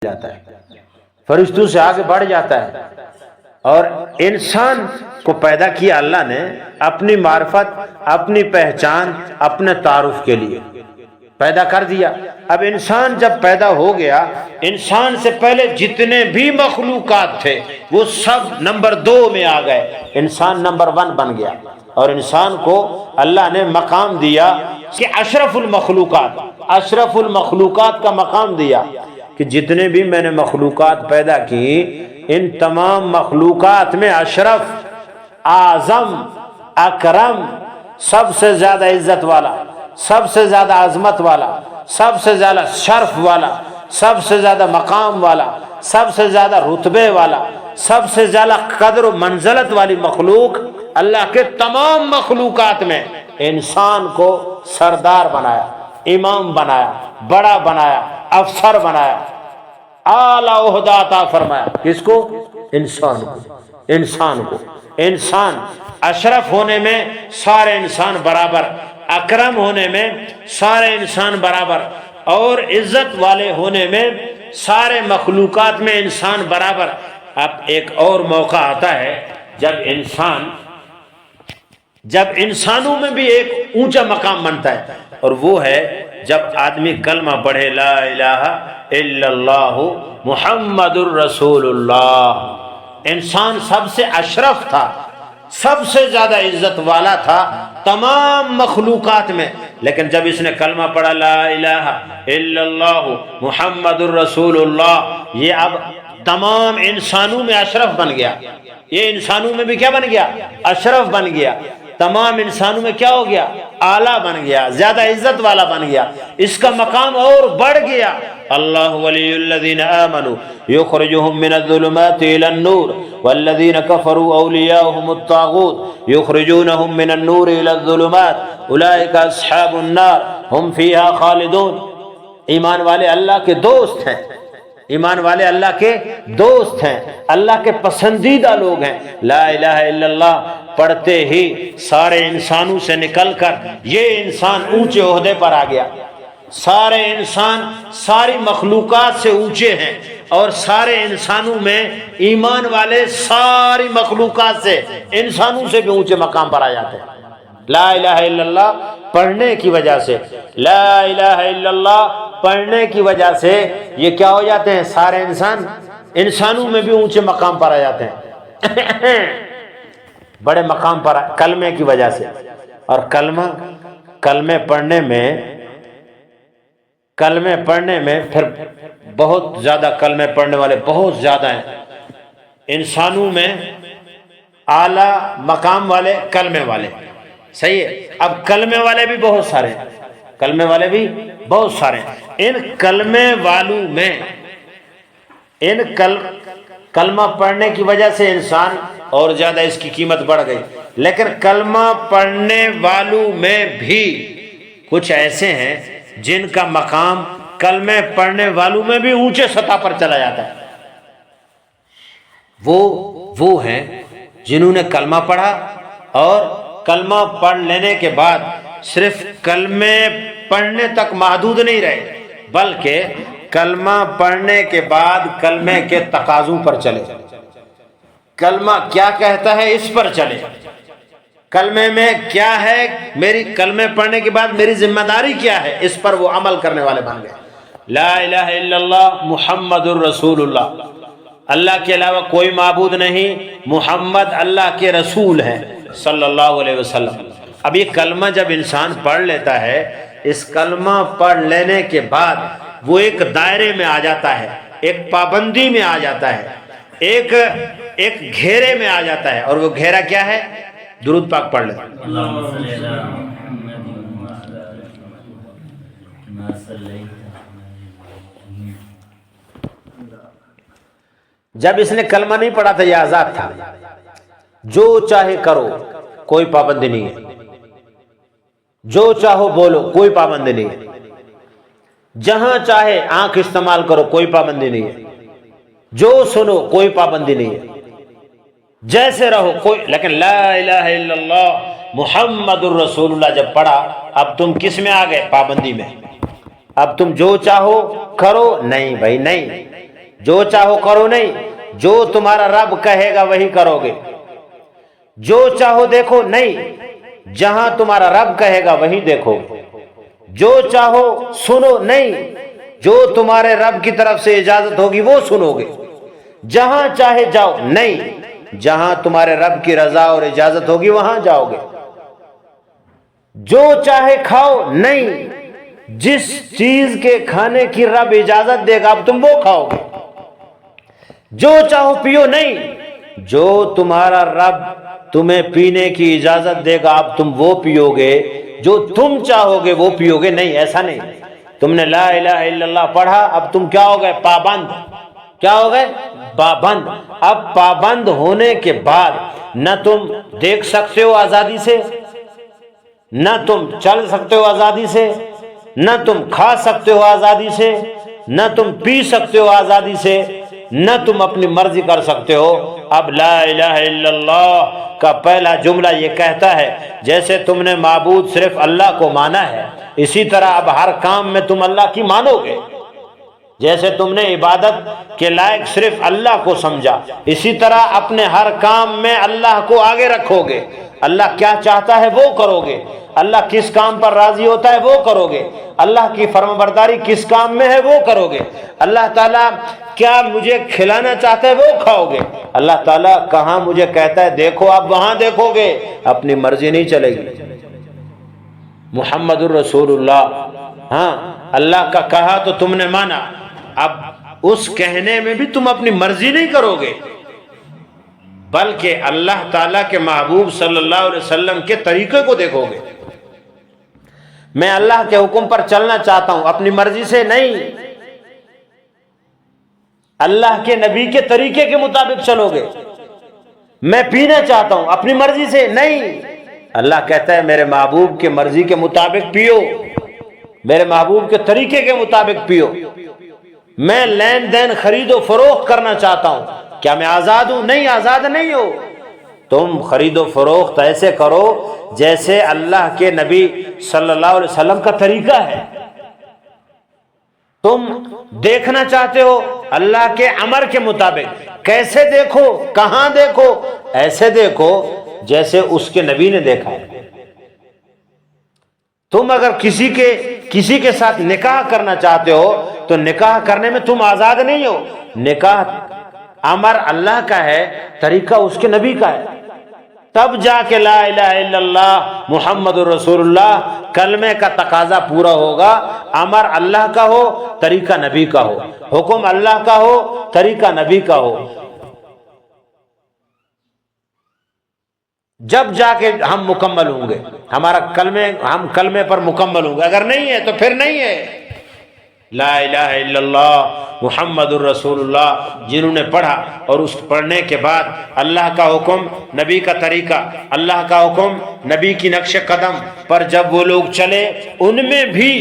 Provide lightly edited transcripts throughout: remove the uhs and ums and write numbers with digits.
جاتا ہے، فرشتوں سے آگے بڑھ جاتا ہے. اور انسان کو پیدا کیا اللہ نے اپنی معرفت، اپنی پہچان، اپنے تعارف کے لیے پیدا کر دیا. اب انسان جب پیدا ہو گیا، انسان سے پہلے جتنے بھی مخلوقات تھے وہ سب نمبر 2 میں آ گئے، انسان نمبر 1 بن گیا. اور انسان کو اللہ نے مقام دیا کہ اشرف المخلوقات کا مقام دیا، کہ جتنے بھی میں نے مخلوقات پیدا کی ان تمام مخلوقات میں اشرف، اعظم، اکرم، سب سے زیادہ عزت والا، سب سے زیادہ عظمت والا، سب سے زیادہ شرف والا، سب سے زیادہ مقام والا، سب سے زیادہ رتبے والا، سب سے زیادہ قدر و منزلت والی مخلوق اللہ کے تمام مخلوقات میں انسان کو سردار بنایا، امام بنایا، بڑا بنایا، افسر بنایا، اعلی عہدہ عطا فرمایا. کس کو؟ انسان کو. انسان اشرف ہونے میں سارے انسان برابر، اکرم ہونے میں سارے انسان برابر، اور عزت والے ہونے میں سارے مخلوقات میں انسان برابر. اب ایک اور موقع آتا ہے جب انسانوں میں بھی ایک اونچا مقام بنتا ہے، اور وہ ہے جب آدمی کلمہ پڑھے لا الہ الا اللہ محمد الرسول اللہ. انسان سب سے اشرف تھا، سب سے زیادہ عزت والا تھا تمام مخلوقات میں، لیکن جب اس نے کلمہ پڑھا لا الہ الا اللہ محمد الرسول اللہ، یہ اب تمام انسانوں میں اشرف بن گیا. یہ انسانوں میں بھی کیا بن گیا؟ اشرف بن گیا. تمام انسانوں میں کیا ہو گیا؟ اعلیٰ بن گیا، زیادہ عزت والا بن گیا. اس کا مقام اور بڑھ گیا. اللہ ولی الذین آمنوا یخرجهم من الظلمات الى النور والذین کفروا اولیاؤهم الطاغوت یخرجونهم من النور الى الظلمات اولئک اصحاب النار هم فیہا خالدون. ایمان والے اللہ کے دوست ہیں، ایمان والے اللہ کے دوست ہیں، اللہ کے پسندیدہ لوگ ہیں. لا الہ الا اللہ پڑھتے ہی سارے انسانوں سے نکل کر یہ انسان اونچے عہدے پر آ گیا. سارے انسان ساری مخلوقات سے اونچے ہیں، اور سارے انسانوں میں ایمان والے ساری مخلوقات سے، انسانوں سے بھی اونچے مقام پر آ جاتے ہیں. لا الہ الا اللہ پڑھنے کی وجہ سے، لا الہ الا اللہ پڑھنے کی وجہ سے یہ کیا ہو جاتے ہیں؟ سارے انسانوں میں بھی اونچے مقام پر آ جاتے ہیں، بڑے مقام پر کلمے کی وجہ سے. اور کلمے پڑھنے میں پھر بہت زیادہ کلمے پڑھنے والے بہت زیادہ ہیں. انسانوں میں اعلیٰ مقام والے کلمے والے، صحیح ہے. اب کلمے والے بھی بہت سارے ہیں، کلمے والے بھی بہت سارے ہیں. ان کلمے والوں میں کلمہ پڑھنے کی وجہ سے انسان اور زیادہ اس کی قیمت بڑھ گئی. لیکن کلمہ پڑھنے والوں میں بھی کچھ ایسے ہیں جن کا مقام کلمے پڑھنے والوں میں بھی اونچے سطح پر چلا جاتا ہے. وہ ہیں جنہوں نے کلمہ پڑھا، اور کلمہ پڑھ لینے کے بعد صرف کلمے پڑھنے تک محدود نہیں رہے، بلکہ کلمہ پڑھنے کے بعد کلمے کے تقاضوں پر چلے. کلمہ کیا کہتا ہے اس پر چلے، کلمے میں کیا ہے، میری کلمے پڑھنے کے بعد میری ذمہ داری کیا ہے، اس پر وہ عمل کرنے والے بن گئے. لا الہ الا اللہ محمد الرسول اللہ، اللہ کے علاوہ کوئی معبود نہیں، محمد اللہ کے رسول ہیں صلی اللہ علیہ وسلم. اب یہ کلمہ جب انسان پڑھ لیتا ہے، اس کلمہ پڑھ لینے کے بعد وہ ایک دائرے میں آ جاتا ہے، ایک پابندی میں آ جاتا ہے، ایک گھیرے میں آ جاتا ہے. اور وہ گھیرا کیا ہے؟ درود پاک پڑھ لیتا. جب اس نے کلمہ نہیں پڑھا تھا یہ آزاد تھا، جو چاہے کرو کوئی پابندی نہیں ہے، جو چاہو بولو کوئی پابندی نہیں ہے، جہاں چاہے آنکھ استعمال کرو کوئی پابندی نہیں ہے، جو سنو کوئی پابندی نہیں ہے، جیسے رہو کوئی. لیکن لا الہ الا اللہ محمد الرسول اللہ جب پڑھا، اب تم کس میں آ گئے؟ پابندی میں. اب تم جو چاہو کرو، نہیں بھائی نہیں. جو چاہو کرو نہیں، جو تمہارا رب کہے گا وہی کرو گے، جو چاہو دیکھو نہیں، جہاں تمہارا رب کہے گا وہی دیکھو گے، جو چاہو سنو نہیں، جو تمہارے رب کی طرف سے اجازت ہوگی وہ سنو گے، جہاں چاہے جاؤ نہیں، جہاں تمہارے رب کی رضا اور اجازت ہوگی وہاں جاؤ گے، جو چاہے کھاؤ نہیں، جس چیز کے کھانے کی رب اجازت دے گا اب تم وہ کھاؤ گے، جو چاہو پیو نہیں، جو تمہارا رب تمہیں پینے کی اجازت دے گا اب تم وہ پیو گے، جو تم چاہو گے وہ پیو گے نہیں، ایسا نہیں۔ تم نے لا الہ الا اللہ پڑھا، اب تم کیا ہو گئے؟ پابند۔ کیا ہو گئے؟ پابند۔ اب پابند ہونے کے بعد نہ تم دیکھ سکتے ہو آزادی سے، نہ تم چل سکتے ہو آزادی سے، نہ تم کھا سکتے ہو آزادی سے، نہ تم پی سکتے ہو آزادی سے، نہ تم اپنی مرضی کر سکتے ہو۔ اب لا الہ الا اللہ کا پہلا جملہ یہ کہتا ہے جیسے تم نے معبود صرف اللہ کو مانا ہے، اسی طرح اب ہر کام میں تم اللہ کی مانو گے۔ جیسے تم نے عبادت کے لائق صرف اللہ کو سمجھا، اسی طرح اپنے ہر کام میں اللہ کو آگے رکھو گے۔ اللہ کیا چاہتا ہے وہ کرو گے، اللہ کس کام پر راضی ہوتا ہے وہ کرو گے، اللہ کی فرمانبرداری کس کام میں ہے وہ کرو گے، اللہ تعالیٰ کیا مجھے کھلانا چاہتا ہے وہ کھاؤ گے، اللہ تعالیٰ کہاں مجھے کہتا ہے دیکھو آپ وہاں دیکھو گے، اپنی مرضی نہیں چلے گی۔ محمد الرسول اللہ، ہاں اللہ کا کہا تو تم نے مانا، اب اس کہنے میں بھی تم اپنی مرضی نہیں کرو گے، بلکہ اللہ تعالیٰ کے محبوب صلی اللہ علیہ وسلم کے طریقے کو دیکھو گے۔ میں اللہ کے حکم پر چلنا چاہتا ہوں، اپنی مرضی سے نہیں، اللہ کے نبی کے طریقے کے مطابق چلو گے۔ میں پینا چاہتا ہوں، اپنی مرضی سے نہیں، اللہ کہتا ہے میرے محبوب کے مرضی کے مطابق پیو، میرے محبوب کے طریقے کے مطابق پیو۔ میں لین دین خرید و فروخت کرنا چاہتا ہوں، کیا میں آزاد ہوں؟ نہیں، آزاد نہیں ہو۔ تم خرید و فروخت ایسے کرو جیسے اللہ کے نبی صلی اللہ علیہ وسلم کا طریقہ ہے۔ تم دیکھنا چاہتے ہو اللہ کے امر کے مطابق، کیسے دیکھو، کہاں دیکھو؟ ایسے دیکھو جیسے اس کے نبی نے دیکھا ہے۔ تم اگر کسی کے ساتھ نکاح کرنا چاہتے ہو تو نکاح کرنے میں تم آزاد نہیں ہو، نکاح امر اللہ کا ہے، طریقہ اس کے نبی کا ہے، تب جا کے لا الہ الا اللہ محمد الرسول اللہ کلمے کا تقاضا پورا ہوگا۔ امر اللہ کا ہو، طریقہ نبی کا ہو، حکم اللہ کا ہو، طریقہ نبی کا ہو، جب جا کے ہم مکمل ہوں گے، ہم کلمے پر مکمل ہوں گے، اگر نہیں ہے تو پھر نہیں ہے۔ لا الہ الا اللہ محمد الرسول اللہ جنہوں نے پڑھا اور اس پڑھنے کے بعد اللہ کا حکم، نبی کا طریقہ، اللہ کا حکم، نبی کی نقش قدم پر جب وہ لوگ چلے، ان میں بھی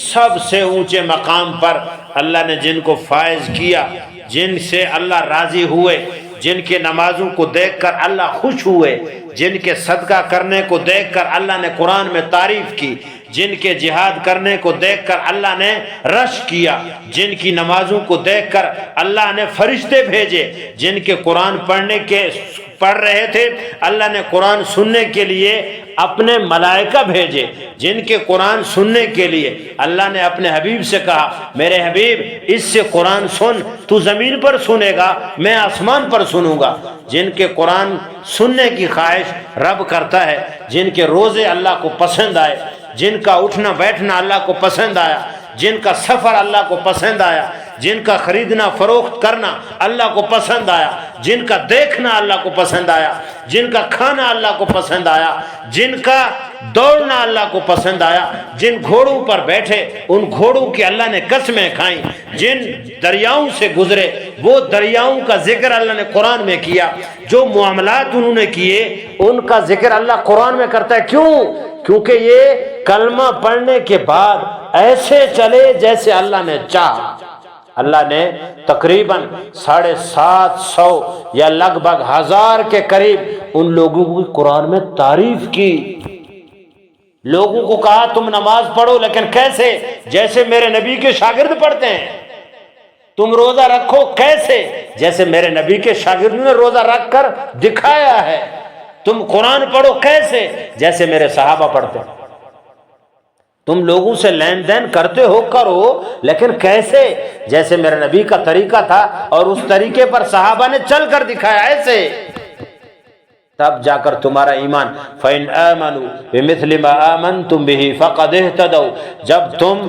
سب سے اونچے مقام پر اللہ نے جن کو فائز کیا، جن سے اللہ راضی ہوئے، جن کے نمازوں کو دیکھ کر اللہ خوش ہوئے، جن کے صدقہ کرنے کو دیکھ کر اللہ نے قرآن میں تعریف کی، جن کے جہاد کرنے کو دیکھ کر اللہ نے رش کیا، جن کی نمازوں کو دیکھ کر اللہ نے فرشتے بھیجے، جن کے قرآن پڑھ رہے تھے اللہ نے قرآن سننے کے لیے اپنے ملائکہ بھیجے، جن کے قرآن سننے کے لیے اللہ نے اپنے حبیب سے کہا میرے حبیب اس سے قرآن سن، تو زمین پر سنے گا میں آسمان پر سنوں گا، جن کے قرآن سننے کی خواہش رب کرتا ہے، جن کے روزے اللہ کو پسند آئے، جن کا اٹھنا بیٹھنا اللہ کو پسند آیا، جن کا سفر اللہ کو پسند آیا، جن کا خریدنا فروخت کرنا اللہ کو پسند آیا، جن کا دیکھنا اللہ کو پسند آیا، جن کا کھانا اللہ کو پسند آیا، جن کا دوڑنا اللہ کو پسند آیا، جن گھوڑوں پر بیٹھے ان گھوڑوں کی اللہ نے قسمیں کھائیں، جن دریاؤں سے گزرے وہ دریاؤں کا ذکر اللہ نے قرآن میں کیا، جو معاملات انہوں نے کیے ان کا ذکر اللہ قرآن میں کرتا ہے۔ کیوں؟ کیونکہ یہ کلمہ پڑھنے کے بعد ایسے چلے جیسے اللہ نے چاہا۔ اللہ نے تقریباً 750 یا لگ بھگ 1000 کے قریب ان لوگوں کی قرآن میں تعریف کی، لوگوں کو کہا تم نماز پڑھو لیکن کیسے؟ جیسے میرے نبی کے شاگرد پڑھتے ہیں، تم روزہ رکھو کیسے؟ جیسے میرے نبی کے شاگردوں نے روزہ رکھ کر دکھایا ہے۔ تم قرآن پڑھو کیسے؟ جیسے میرے صحابہ پڑھتے۔ تم لوگوں سے لین دین کرتے ہو کرو، لیکن کیسے؟ جیسے میرے نبی کا طریقہ تھا اور اس طریقے پر صحابہ نے چل کر دکھایا، ایسے تب جا کر تمہارا ایمان۔ فَإِنْ آمَنُوا بِمِثْلِ مَا آمَنْتُمْ بِهِ فَقَدِ اهْتَدَوْا، جب تم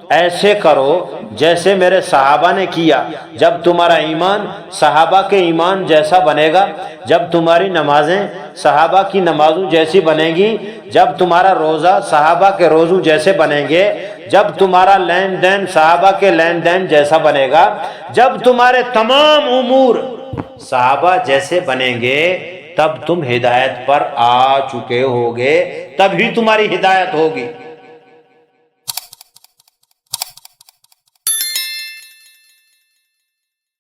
ایسے کرو جیسے میرے صحابہ نے کیا، جب تمہارا ایمان صحابہ کے ایمان جیسا بنے گا، جب تمہاری نمازیں صحابہ کی نمازوں جیسی بنیں گی، جب تمہارا روزہ صحابہ کے روزوں جیسے بنیں گے، جب تمہارا لین دین صحابہ کے لین دین جیسا بنے گا، جب تمہارے تمام امور صحابہ جیسے بنیں گے، تب تم ہدایت پر آ چکے ہوگے، تبھی تمہاری ہدایت ہوگی۔